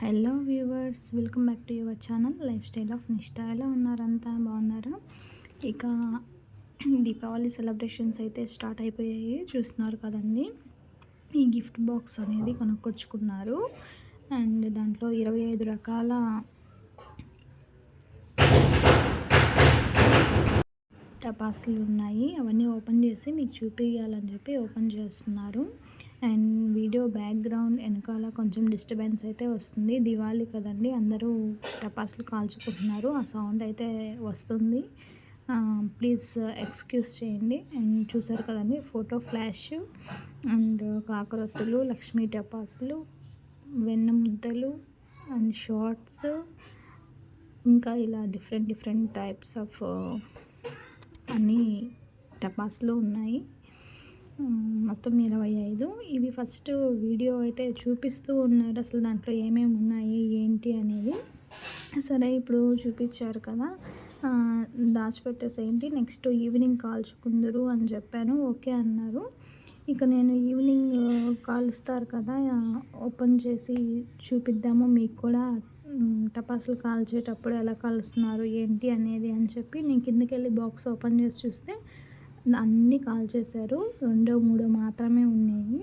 Hello viewers, welcome back to your channel lifestyle of Nishtha. ఎలా ఉన్నారంతా బాగున్నారా? ఇక దీపావళి సెలబ్రేషన్స్ అయితే స్టార్ట్ అయిపోయాయి, చూస్తున్నారు కదండి. ఈ గిఫ్ట్ బాక్స్ అనేది కొనుక్కొచ్చుకున్నారు అండ్ దాంట్లో 25 రకాల టపాసులు ఉన్నాయి. అవన్నీ ఓపెన్ చేసి మీకు చూపించాలని చెప్పి ఓపెన్ చేస్తున్నారు. అండ్ వీడియో బ్యాక్గ్రౌండ్ వెనకాల కొంచెం డిస్టర్బెన్స్ అయితే వస్తుంది. దివాళీ కదండి, అందరూ టపాసులు కాల్చుకుంటున్నారు, ఆ సౌండ్ అయితే వస్తుంది. ప్లీజ్ ఎక్స్క్యూజ్ చేయండి. అండ్ చూసారు కదండి, ఫోటో ఫ్లాష్ అండ్ కాకరొత్తులు, లక్ష్మీ టపాసులు, వెన్న ముద్దలు అండ్ షార్ట్స్, ఇంకా ఇలా డిఫరెంట్ టైప్స్ ఆఫ్ అన్నీ టపాసులు ఉన్నాయి. మొత్తం 25. ఇవి ఫస్ట్ వీడియో అయితే చూపిస్తూ ఉన్నారు, అసలు దాంట్లో ఏమేమి ఉన్నాయి ఏంటి అనేది. సరే, ఇప్పుడు చూపించారు కదా, దాచిపెట్టేసేయండి, నెక్స్ట్ ఈవినింగ్ కాల్చుకుందరు అని చెప్పాను. ఓకే అన్నారు. ఇక నేను ఈవినింగ్ కాలుస్తారు కదా, ఓపెన్ చేసి చూపిద్దాము మీకు కూడా టపాసులు కాల్చేటప్పుడు ఎలా కాలుస్తున్నారు ఏంటి అనేది అని చెప్పి నేను కిందకి వెళ్ళి బాక్స్ ఓపెన్ చేసి చూస్తే అన్నీ కాల్ చేశారు. 2-3 మాత్రమే ఉన్నాయి.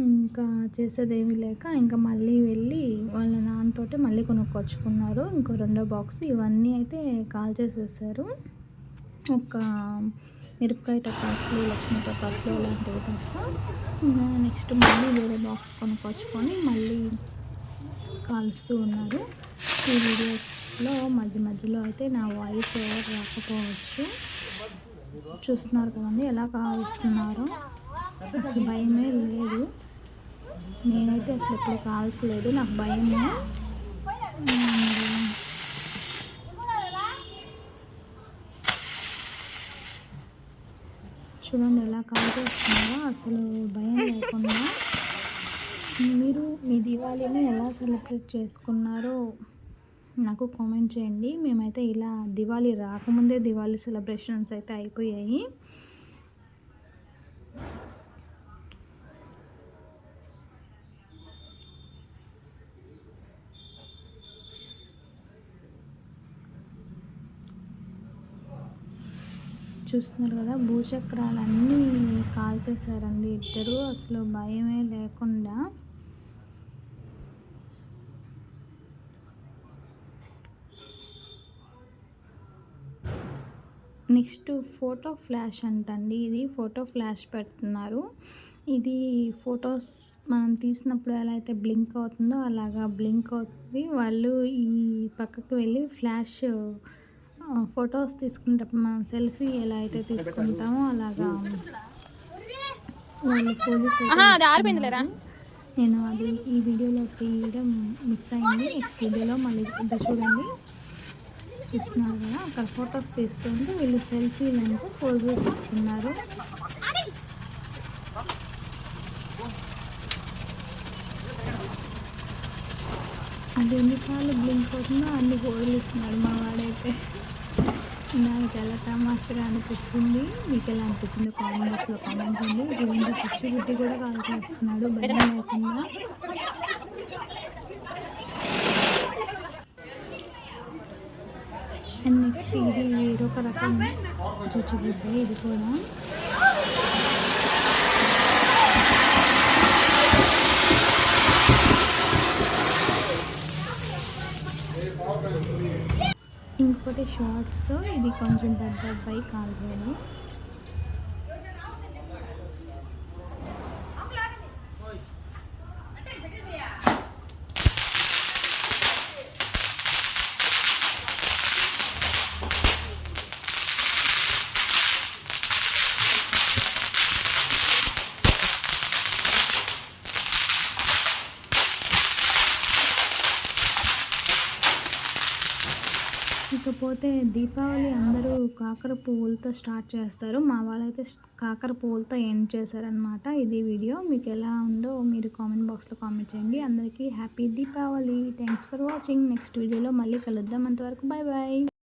ఇంకా చేసేదేమీ లేక ఇంకా మళ్ళీ వెళ్ళి వాళ్ళ నాన్నతోటి మళ్ళీ కొనుక్కొచ్చుకున్నారు ఇంకో 2వ బాక్స్. ఇవన్నీ అయితే కాల్ చేసేసారు. ఒక మిరపకాయ టపాసులు, లక్ష్మీ టపాసులు అలాంటివి తప్ప. నెక్స్ట్ మళ్ళీ వేరే బాక్స్ కొనుక్కొచ్చుకొని మళ్ళీ కాలుస్తూ ఉన్నారు. ఈ వీడియోస్లో మధ్యలో అయితే నా వాయిస్ ఓవర్ రాకపోవచ్చు. చూస్తున్నారు కదండి ఎలా కాలుస్తున్నారో, అసలు భయమే లేదు. నేనైతే అసలు ఎప్పుడు కాల్చలేదు, నాకు భయమే. చూడండి ఎలా కాల్చేస్తున్నారో, అసలు భయం లేకుండా. మీరు మీ దివాళీని ఎలా సెలబ్రేట్ చేసుకున్నారో నాకు కామెంట్ చేయండి. మేమైతే ఇలా దివాళీ రాకముందే దివాళీ సెలబ్రేషన్స్ అయితే అయిపోయాయి. చూస్తున్నారు కదా, భూచక్రాలన్నీ కాల్చేశారండి ఇద్దరు, అసలు భయమే లేకుండా. నెక్స్ట్ ఫోటో ఫ్లాష్ అంటండి, ఇది ఫోటో ఫ్లాష్ పెడుతున్నారు. ఇది ఫొటోస్ మనం తీసినప్పుడు ఎలా అయితే బ్లింక్ అవుతుందో అలాగా బ్లింక్ అవుతుంది. వాళ్ళు ఈ పక్కకు వెళ్ళి ఫ్లాష్ ఫొటోస్ తీసుకునేటప్పుడు మనం సెల్ఫీ ఎలా అయితే తీసుకుంటామో అలాగా వాళ్ళు పోలీస్ అయితే. నేను అది ఈ వీడియోలో తీయడం మిస్ అయింది. నెక్స్ట్ వీడియోలో మళ్ళీ చూడండి. చూస్తున్నారు కదా, అక్కడ ఫొటోస్ తీస్తుంటే వీళ్ళు సెల్ఫీలు అంటే పోజెస్ ఇస్తున్నారు. అది ఎన్నిసార్లు బ్లింక్ అవుతుందో అన్ని గోడలు ఇస్తున్నాడు మా వాడైతే. నాకు ఎలా తమాషగా అనిపించింది, మీకు ఎలా అనిపించిందో కామెంట్ బాక్స్లో కామెంట్ చేయండి. చూడండి, చిచ్చుబుడ్డి కూడా కాల్ చేస్తున్నాడు భయం లేకుండా. అండ్ నెక్స్ట్ ఇది వేరొక రకం చిచ్చుబుడ్డి, ఇది కూడా. ఇంకొకటి షార్ట్స్, ఇది కొంచెం పెద్ద అబ్బాయి కాల్ చేయడం. ఇకపోతే దీపావళి అందరూ కాకర పువ్వులతో స్టార్ట్ చేస్తారు, మా వాళ్ళైతే కాకర పువ్వులతో ఎండ్ చేశారనమాట. ఇది వీడియో మీకు ఎలా ఉందో మీరు కామెంట్ బాక్స్లో కామెంట్ చేయండి. అందరికీ happy Deepavali. Thanks for watching. Next వీడియోలో మళ్ళీ కలుద్దాం. అంతవరకు బాయ్ బాయ్.